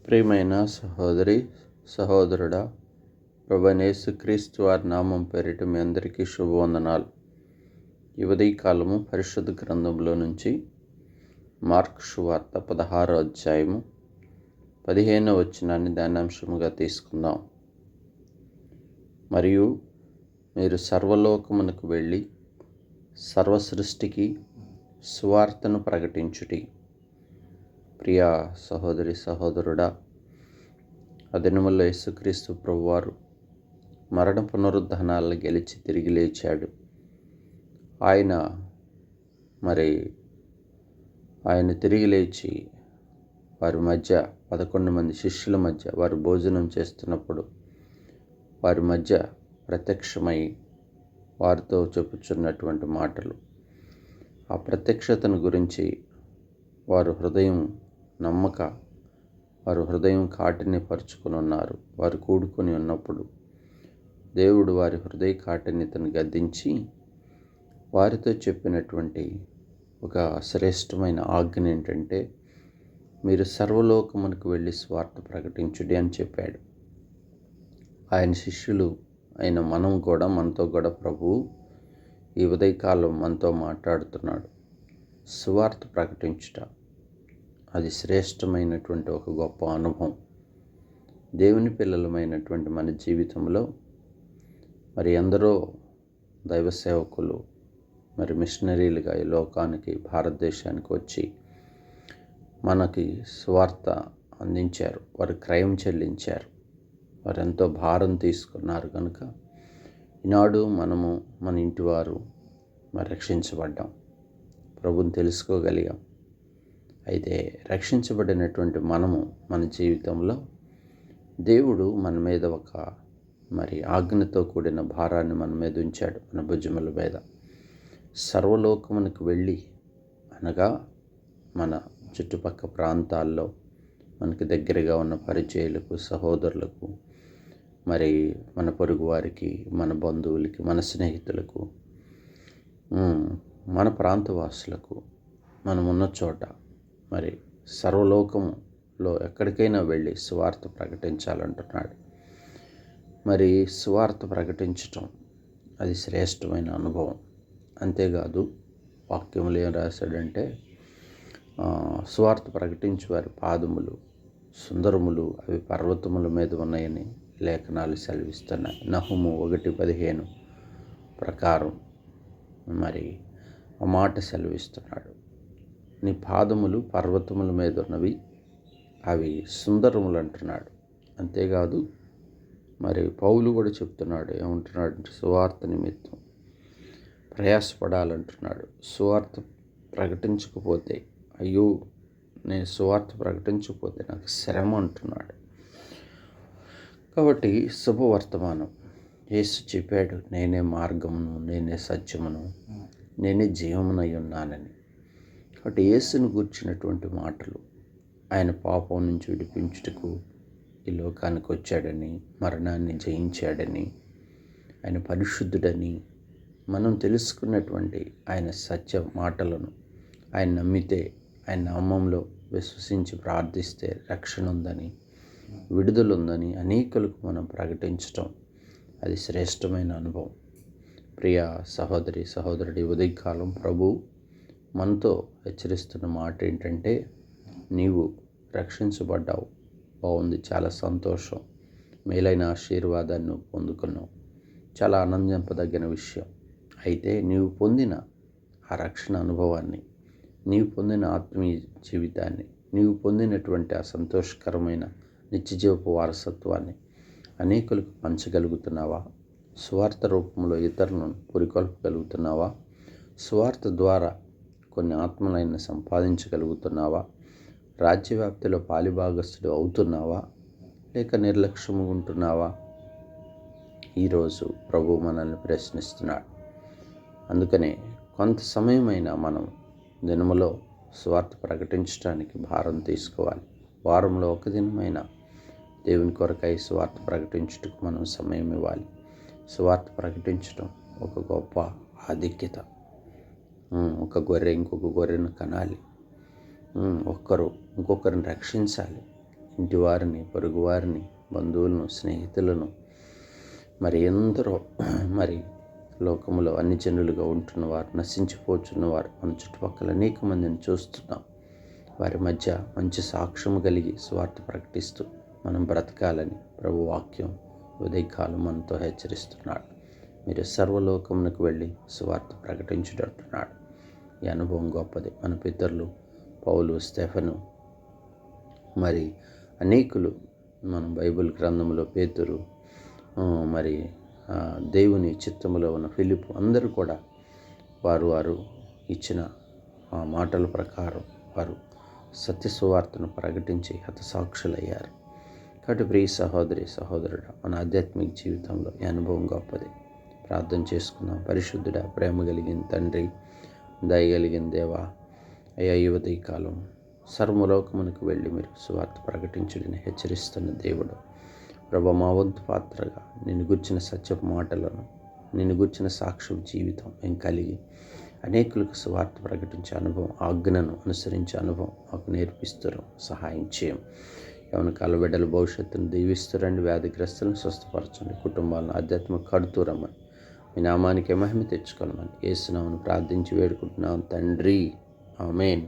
ప్రియమైన సహోదరి సహోదరుడా, ప్రభువైన యేసుక్రీస్తు వారి నామం పేరిట మీ అందరికీ శుభవందనాలు. ఈ ఉదయకాలము పరిశుద్ధ గ్రంథంలో నుంచి మార్కు సువార్త 16వ అధ్యాయము 15వ వచనాన్ని ధ్యానాంశముగా తీసుకుందాం. మరియు మీరు సర్వలోకమునకు వెళ్ళి సర్వసృష్టికి సువార్తను ప్రకటించుడి. ప్రియా సహోదరి సహోదరుడా, ఆ దినముల్లో యేసుక్రీస్తు ప్రభువారు మరణ పునరుద్ధానాలను గెలిచి తిరిగి లేచాడు. ఆయన తిరిగి లేచి వారి మధ్య 11 మంది శిష్యుల మధ్య వారు భోజనం చేస్తున్నప్పుడు వారి మధ్య ప్రత్యక్షమై వారితో చెప్పుచున్నటువంటి మాటలు, ఆ ప్రత్యక్షతను గురించి వారు హృదయం కాఠిన్య పరుచుకొని ఉన్నారు. వారు కూడుకొని ఉన్నప్పుడు దేవుడు వారి హృదయ కాఠిన్యతను గద్దించి వారితో చెప్పినటువంటి ఒక శ్రేష్టమైన ఆజ్ఞ ఏంటంటే, మీరు సర్వలోకమునకు వెళ్ళి స్వార్థ ప్రకటించుడి అని చెప్పాడు. ఆయన శిష్యులు అయిన మనతో కూడా ప్రభువు ఈ ఉదయకాలం మనతో మాట్లాడుతున్నాడు. సువార్త ప్రకటించుట అది శ్రేష్టమైనటువంటి ఒక గొప్ప అనుభవం. దేవుని పిల్లలమైనటువంటి మన జీవితంలో ఎందరో దైవ సేవకులు మిషనరీలుగా ఈ లోకానికి, భారతదేశానికి వచ్చి మనకి సువార్త అందించారు. వారు క్రయం చెల్లించారు. వారు ఎంతో భారం తీసుకున్నారు. కనుక ఈనాడు మనము, మన ఇంటి వారు రక్షించబడ్డాం, ప్రభుని తెలుసుకోగలిగాం. అయితే రక్షించబడినటువంటి మనము మన జీవితంలో దేవుడు మన మీద ఒక ఆజ్ఞతో కూడిన భారాన్ని మన మీద ఉంచాడు, మన భుజముల మీద. సర్వలోకమునకు వెళ్ళి అనగా మన చుట్టుపక్కల ప్రాంతాల్లో మనకి దగ్గరగా ఉన్న పరిచయులకు, సహోదరులకు, మన పొరుగు వారికి, మన బంధువులకి, మన స్నేహితులకు, మన ప్రాంతవాసులకు మనమున్న చోట సర్వలోకములో ఎక్కడికైనా వెళ్ళి సువార్త ప్రకటించాలంటున్నాడు. సువార్త ప్రకటించటం అది శ్రేష్టమైన అనుభవం. అంతేకాదు, వాక్యములు ఏం రాశాడంటే, సువార్త ప్రకటించి వారి పాదములు సుందరములు, అవి పర్వతముల మీద ఉన్నాయని లేఖనాలు సెలవిస్తున్నాయి. నహుము 1:15 ప్రకారం ఆ మాట సెలవిస్తున్నాడు. నీ పాదములు పర్వతముల మీద ఉన్నవి, అవి సుందరములు అంటున్నాడు. అంతేకాదు, పౌలు కూడా చెప్తున్నాడు. ఏమంటున్నాడు అంటే, సువార్త నిమిత్తం ప్రయాసపడాలంటున్నాడు. సువార్త ప్రకటించకపోతే, అయ్యో నేను సువార్త ప్రకటించకపోతే నాకు శ్రమ అంటున్నాడు. కాబట్టి శుభవర్తమానం. యేసు చెప్పాడు, నేనే మార్గమును, నేనే సత్యమును, నేనే జీవమునై ఉన్నానని. కాబట్టి యేసును గూర్చినటువంటి మాటలు, ఆయన పాపం నుంచి విడిపించుటకు ఈ లోకానికి వచ్చాడని, మరణాన్ని జయించాడని, ఆయన పరిశుద్ధుడని మనం తెలుసుకున్నటువంటి ఆయన సత్య మాటలను ఆయన నమ్మితే, ఆయన నామంలో విశ్వసించి ప్రార్థిస్తే రక్షణ ఉందని, విడుదల ఉందని అనేకులకు మనం ప్రకటించటం అది శ్రేష్టమైన అనుభవం. ప్రియ సహోదరి సహోదరుడి, ఉదయకాలం ప్రభు మనతో హెచ్చరిస్తున్న మాట ఏంటంటే, నీవు రక్షించబడ్డావు, బాగుంది, చాలా సంతోషం, మేలైన ఆశీర్వాదాన్ని నువ్వు పొందుకున్నావు, చాలా ఆనందింపదగిన విషయం. అయితే నీవు పొందిన ఆ రక్షణ అనుభవాన్ని, నీవు పొందిన ఆత్మీయ జీవితాన్ని, నీవు పొందినటువంటి ఆ సంతోషకరమైన నిత్యజీవపు వారసత్వాన్ని అనేకులకు పంచగలుగుతున్నావా? సువార్త రూపంలో ఇతరులను పురికొల్పగలుగుతున్నావా? సువార్త ద్వారా కొన్ని ఆత్మలను సంపాదించగలుగుతున్నావా? రాజ్యవ్యాప్తిలో పాలిభాగస్తుడు అవుతున్నావా? లేక నిర్లక్ష్యం ఉంటున్నావా? ఈరోజు ప్రభు మనల్ని ప్రశ్నిస్తున్నాడు. అందుకనే కొంత సమయమైనా మనం దినములో సువార్త ప్రకటించడానికి భారం తీసుకోవాలి. వారంలో ఒక దినమైనా దేవుని కొరకై సువార్త ప్రకటించుటకు మనం సమయం ఇవ్వాలి. సువార్త ప్రకటించడం ఒక గొప్ప ఆధిక్యత. ఒక గొర్రె ఇంకొక గొర్రెను కనాలి, ఒక్కరు ఇంకొకరిని రక్షించాలి. ఇంటి వారిని, పొరుగు వారిని, బంధువులను, స్నేహితులను, మరి ఎందరో మరి లోకములో అన్ని జనులుగా ఉంటున్నవారు, నశించిపోతున్నవారు మన చుట్టుపక్కల అనేక మందిని చూస్తున్నాం. వారి మధ్య మంచి సాక్ష్యము కలిగి స్వార్థ ప్రకటిస్తూ మనం బ్రతకాలని ప్రభు వాక్యం ఉదయకాలం మనతో హెచ్చరిస్తున్నాడు. మీరు సర్వలోకమునకు వెళ్ళి స్వార్థ ప్రకటించుడంటున్నాడు. ఈ అనుభవం గొప్పది. మన పితరులు పౌలు, స్టెఫను, మరి అనేకులు మనం బైబిల్ గ్రంథంలో పేతురు, మరి దేవుని చిత్తములో ఉన్న ఫిలిప్పు, అందరూ కూడా వారు ఇచ్చిన మాటల ప్రకారం వారు సత్య సువార్తను ప్రకటించి హతసాక్షులయ్యారు. కాబట్టి ప్రియ సహోదరి, సహోదరుడా, మన ఆధ్యాత్మిక జీవితంలో ఈ అనుభవం గొప్పది. ప్రార్థన చేసుకుందాం. పరిశుద్ధుడా, ప్రేమ కలిగిన తండ్రి, దయగలిగిన దేవా, అయ్యా యువత ఈ కాలం సర్వలోకమునకు వెళ్ళి మీరు సువార్త ప్రకటించుడిని హెచ్చరిస్తున్న దేవుడు. ప్రభు, మా వంతు పాత్రగా నిన్ను గుర్చిన సత్యపు మాటలను, నిన్ను గుర్చిన సాక్ష్యం జీవితం మేము కలిగి అనేకులకు సువార్త ప్రకటించే అనుభవం, ఆజ్ఞను అనుసరించే అనుభవం మాకు నేర్పిస్తారు. సహాయం చేయం. యవన కాల బిడ్డల భవిష్యత్తును దీవిస్తురండి. వ్యాధిగ్రస్తులను స్వస్థపరచండి. కుటుంబాలను ఆధ్యాత్మిక కడుతూ రమ్మని, మీ నామానికి మహిమ తెచ్చుకోమని యేసు నామమున ప్రార్థించి వేడుకుంటున్నాం తండ్రి. ఆమేన్.